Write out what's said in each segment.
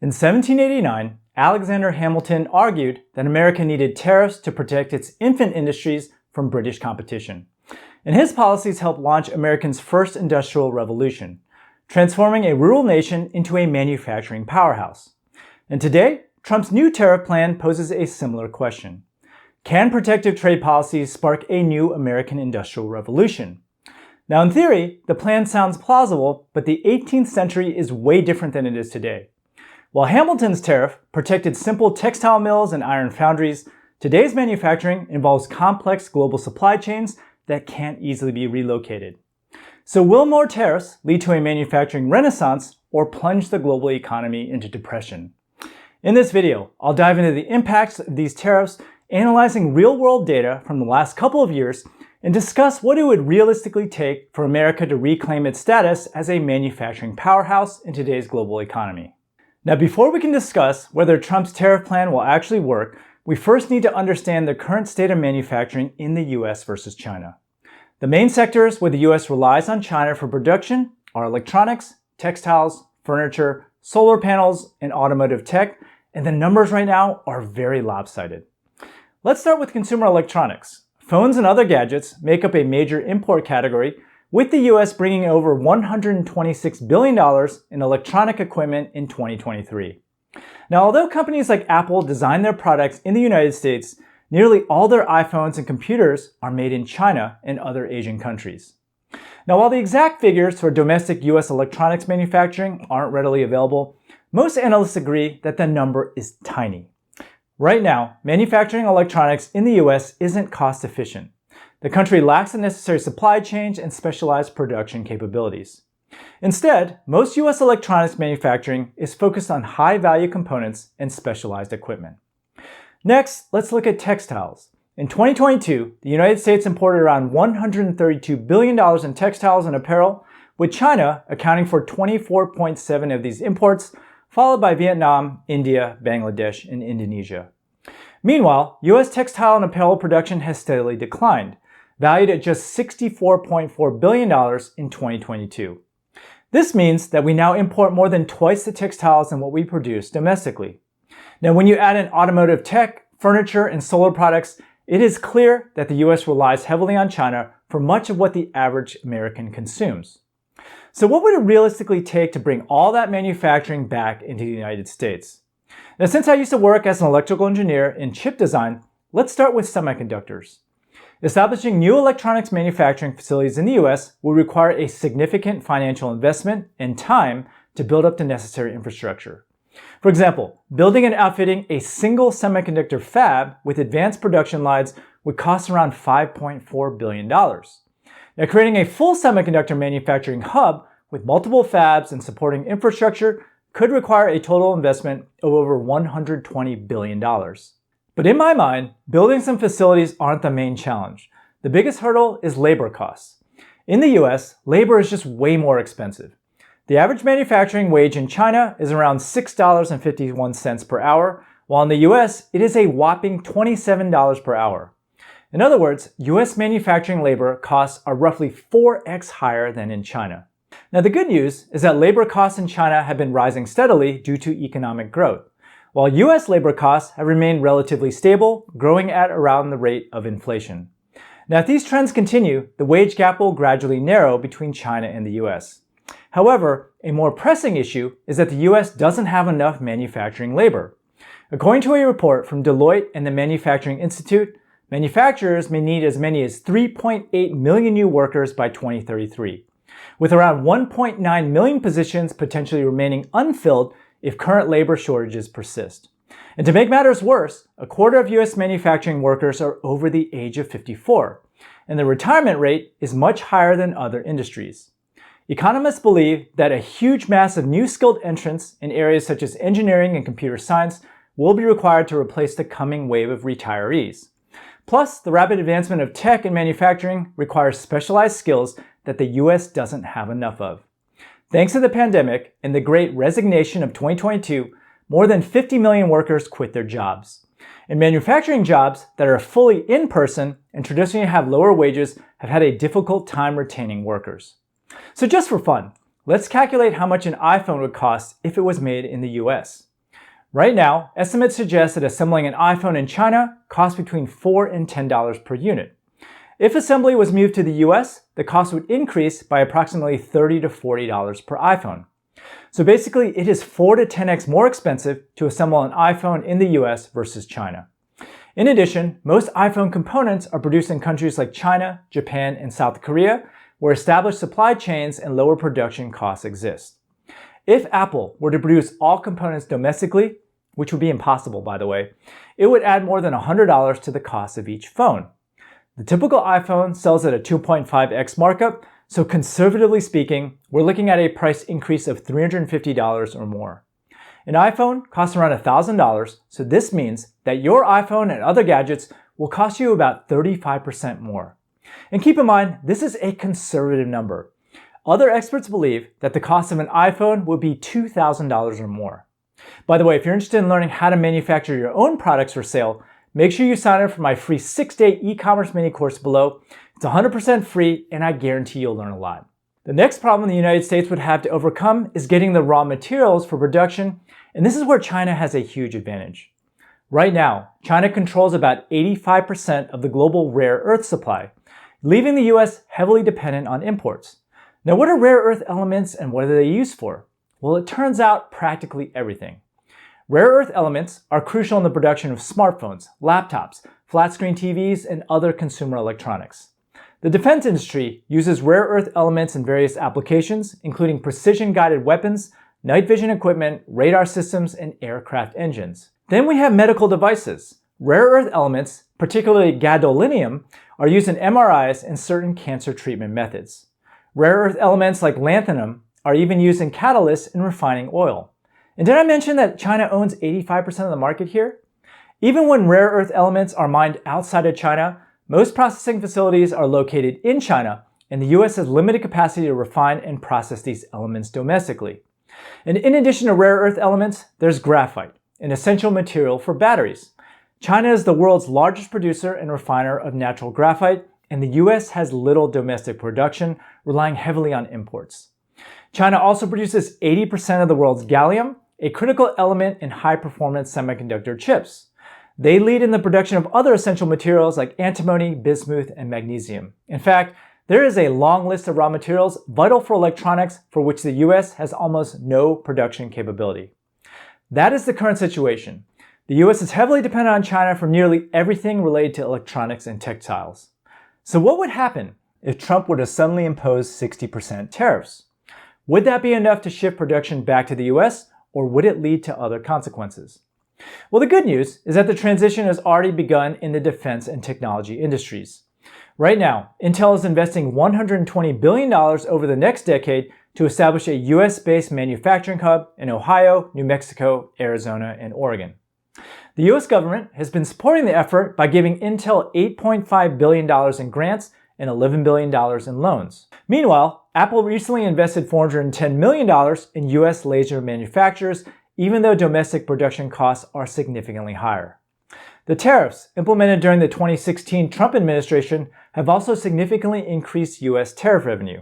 In 1789, Alexander Hamilton argued that America needed tariffs to protect its infant industries from British competition. And his policies helped launch America's first industrial revolution, transforming a rural nation into a manufacturing powerhouse. And today, Trump's new tariff plan poses a similar question. Can protective trade policies spark a new American industrial revolution? Now, in theory, the plan sounds plausible, but the 18th century is way different than it is today. While Hamilton's tariff protected simple textile mills and iron foundries, today's manufacturing involves complex global supply chains that can't easily be relocated. So will more tariffs lead to a manufacturing renaissance or plunge the global economy into depression? In this video, I'll dive into the impacts of these tariffs, analyzing real-world data from the last couple of years, and discuss what it would realistically take for America to reclaim its status as a manufacturing powerhouse in today's global economy. Now, before we can discuss whether Trump's tariff plan will actually work, we first need to understand the current state of manufacturing in the US versus China. The main sectors where the US relies on China for production are electronics, textiles, furniture, solar panels, and automotive tech, and the numbers right now are very lopsided. Let's start with consumer electronics. Phones and other gadgets make up a major import category, with the US bringing over $126 billion in electronic equipment in 2023. Now, although companies like Apple design their products in the United States, nearly all their iPhones and computers are made in China and other Asian countries. Now, while the exact figures for domestic US electronics manufacturing aren't readily available, most analysts agree that the number is tiny. Right now, manufacturing electronics in the US isn't cost efficient. The country lacks the necessary supply chains and specialized production capabilities. Instead, most US electronics manufacturing is focused on high-value components and specialized equipment. Next, let's look at textiles. In 2022, the United States imported around $132 billion in textiles and apparel, with China accounting for 24.7% of these imports, followed by Vietnam, India, Bangladesh, and Indonesia. Meanwhile, US textile and apparel production has steadily declined, valued at just $64.4 billion in 2022. This means that we now import more than twice the textiles than what we produce domestically. Now, when you add in automotive tech, furniture, and solar products, it is clear that the US relies heavily on China for much of what the average American consumes. So what would it realistically take to bring all that manufacturing back into the United States? Now, since I used to work as an electrical engineer in chip design, let's start with semiconductors. Establishing new electronics manufacturing facilities in the US will require a significant financial investment and time to build up the necessary infrastructure. For example, building and outfitting a single semiconductor fab with advanced production lines would cost around $5.4 billion. Now, creating a full semiconductor manufacturing hub with multiple fabs and supporting infrastructure could require a total investment of over $120 billion. But in my mind, building some facilities aren't the main challenge. The biggest hurdle is labor costs. In the US, labor is just way more expensive. The average manufacturing wage in China is around $6.51 per hour, while in the US, it is a whopping $27 per hour. In other words, US manufacturing labor costs are roughly 4x higher than in China. Now, the good news is that labor costs in China have been rising steadily due to economic growth, while US labor costs have remained relatively stable, growing at around the rate of inflation. Now, if these trends continue, the wage gap will gradually narrow between China and the US. However, a more pressing issue is that the US doesn't have enough manufacturing labor. According to a report from Deloitte and the Manufacturing Institute, manufacturers may need as many as 3.8 million new workers by 2033, with around 1.9 million positions potentially remaining unfilled if current labor shortages persist. And to make matters worse, a quarter of US manufacturing workers are over the age of 54, and the retirement rate is much higher than other industries. Economists believe that a huge mass of new skilled entrants in areas such as engineering and computer science will be required to replace the coming wave of retirees. Plus, the rapid advancement of tech and manufacturing requires specialized skills that the US doesn't have enough of. Thanks to the pandemic and the Great Resignation of 2022, more than 50 million workers quit their jobs. And manufacturing jobs that are fully in-person and traditionally have lower wages have had a difficult time retaining workers. So just for fun, let's calculate how much an iPhone would cost if it was made in the US. Right now, estimates suggest that assembling an iPhone in China costs between $4 and $10 per unit. If assembly was moved to the US, the cost would increase by approximately $30 to $40 per iPhone. So basically, it is 4 to 10x more expensive to assemble an iPhone in the US versus China. In addition, most iPhone components are produced in countries like China, Japan, and South Korea, where established supply chains and lower production costs exist. If Apple were to produce all components domestically, which would be impossible by the way, it would add more than $100 to the cost of each phone. The typical iPhone sells at a 2.5x markup, so conservatively speaking, we're looking at a price increase of $350 or more. An iPhone costs around $1,000, so this means that your iPhone and other gadgets will cost you about 35% more. And keep in mind, this is a conservative number. Other experts believe that the cost of an iPhone would be $2,000 or more. By the way, if you're interested in learning how to manufacture your own products for sale, make sure you sign up for my free 6-day e-commerce mini course below. It's 100% free, and I guarantee you'll learn a lot. The next problem the United States would have to overcome is getting the raw materials for production, and this is where China has a huge advantage. Right now, China controls about 85% of the global rare earth supply, leaving the US heavily dependent on imports. Now, what are rare earth elements and what are they used for? Well, it turns out practically everything. Rare earth elements are crucial in the production of smartphones, laptops, flat-screen TVs, and other consumer electronics. The defense industry uses rare earth elements in various applications, including precision-guided weapons, night vision equipment, radar systems, and aircraft engines. Then we have medical devices. Rare earth elements, particularly gadolinium, are used in MRIs and certain cancer treatment methods. Rare earth elements like lanthanum are even used in catalysts in refining oil. And did I mention that China owns 85% of the market here? Even when rare earth elements are mined outside of China, most processing facilities are located in China, and the US has limited capacity to refine and process these elements domestically. And in addition to rare earth elements, there's graphite, an essential material for batteries. China is the world's largest producer and refiner of natural graphite, and the US has little domestic production, relying heavily on imports. China also produces 80% of the world's gallium, a critical element in high-performance semiconductor chips. They lead in the production of other essential materials like antimony, bismuth, and magnesium. In fact, there is a long list of raw materials vital for electronics for which the US has almost no production capability. That is the current situation. The US is heavily dependent on China for nearly everything related to electronics and textiles. So what would happen if Trump were to suddenly impose 60% tariffs? Would that be enough to shift production back to the US, or would it lead to other consequences? Well, the good news is that the transition has already begun in the defense and technology industries. Right now, Intel is investing $120 billion over the next decade to establish a US-based manufacturing hub in Ohio, New Mexico, Arizona, and Oregon. The US government has been supporting the effort by giving Intel $8.5 billion in grants and $11 billion in loans. Meanwhile, Apple recently invested $410 million in US laser manufacturers, even though domestic production costs are significantly higher. The tariffs implemented during the 2016 Trump administration have also significantly increased US tariff revenue.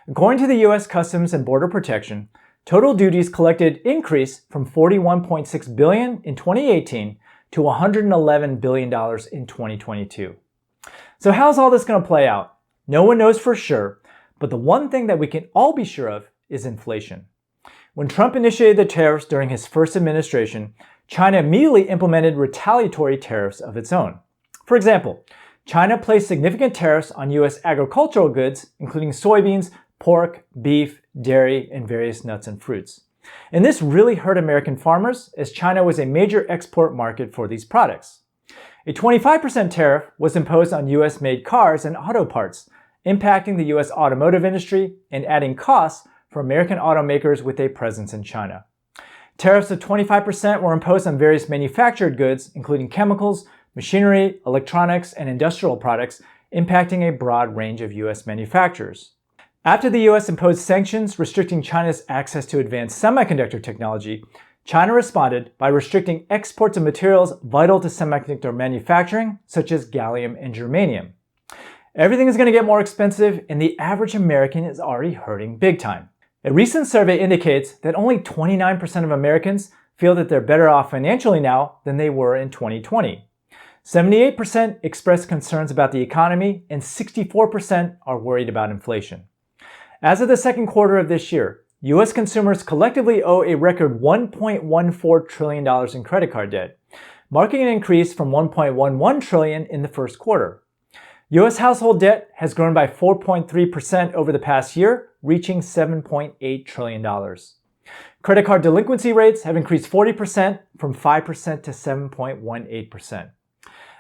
According to the US Customs and Border Protection, total duties collected increased from $41.6 billion in 2018 to $111 billion in 2022. So how's all this going to play out? No one knows for sure, but the one thing that we can all be sure of is inflation. When Trump initiated the tariffs during his first administration, China immediately implemented retaliatory tariffs of its own. For example, China placed significant tariffs on US agricultural goods, including soybeans, pork, beef, dairy, and various nuts and fruits. And this really hurt American farmers, as China was a major export market for these products. A 25% tariff was imposed on US-made cars and auto parts, impacting the US automotive industry and adding costs for American automakers with a presence in China. Tariffs of 25% were imposed on various manufactured goods, including chemicals, machinery, electronics, and industrial products, impacting a broad range of US manufacturers. After the US imposed sanctions restricting China's access to advanced semiconductor technology, China responded by restricting exports of materials vital to semiconductor manufacturing, such as gallium and germanium. Everything is going to get more expensive, and the average American is already hurting big time. A recent survey indicates that only 29% of Americans feel that they're better off financially now than they were in 2020. 78% expressed concerns about the economy, and 64% are worried about inflation. As of the second quarter of this year, U.S. consumers collectively owe a record $1.14 trillion in credit card debt, marking an increase from $1.11 trillion in the first quarter. U.S. household debt has grown by 4.3% over the past year, reaching $7.8 trillion. Credit card delinquency rates have increased 40% from 5% to 7.18%.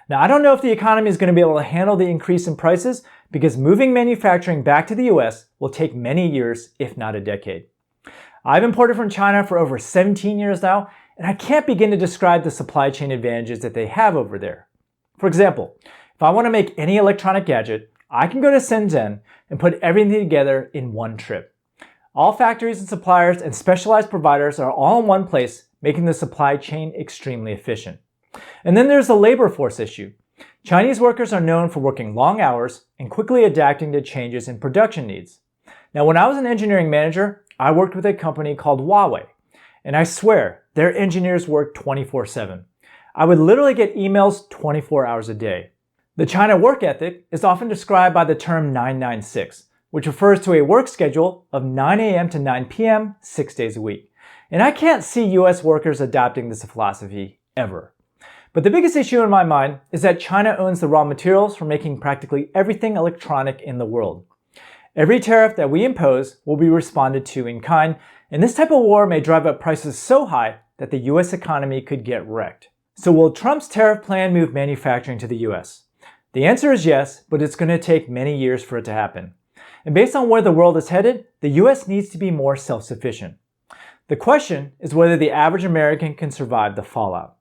Now, I don't know if the economy is going to be able to handle the increase in prices because moving manufacturing back to the US will take many years, if not a decade. I've imported from China for over 17 years now, and I can't begin to describe the supply chain advantages that they have over there. For example, if I want to make any electronic gadget, I can go to Shenzhen and put everything together in one trip. All factories and suppliers and specialized providers are all in one place, making the supply chain extremely efficient. And then there's the labor force issue. Chinese workers are known for working long hours and quickly adapting to changes in production needs. Now, when I was an engineering manager, I worked with a company called Huawei, and I swear their engineers worked 24/7. I would literally get emails 24 hours a day. The China work ethic is often described by the term 996, which refers to a work schedule of 9 a.m. to 9 p.m. 6 days a week. And I can't see US workers adopting this philosophy ever. But the biggest issue in my mind is that China owns the raw materials for making practically everything electronic in the world. Every tariff that we impose will be responded to in kind, and this type of war may drive up prices so high that the US economy could get wrecked. So will Trump's tariff plan move manufacturing to the US? The answer is yes, but it's going to take many years for it to happen. And based on where the world is headed, the US needs to be more self-sufficient. The question is whether the average American can survive the fallout.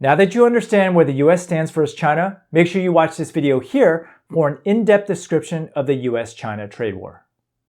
Now that you understand where the US stands versus China, make sure you watch this video here for an in-depth description of the US-China trade war.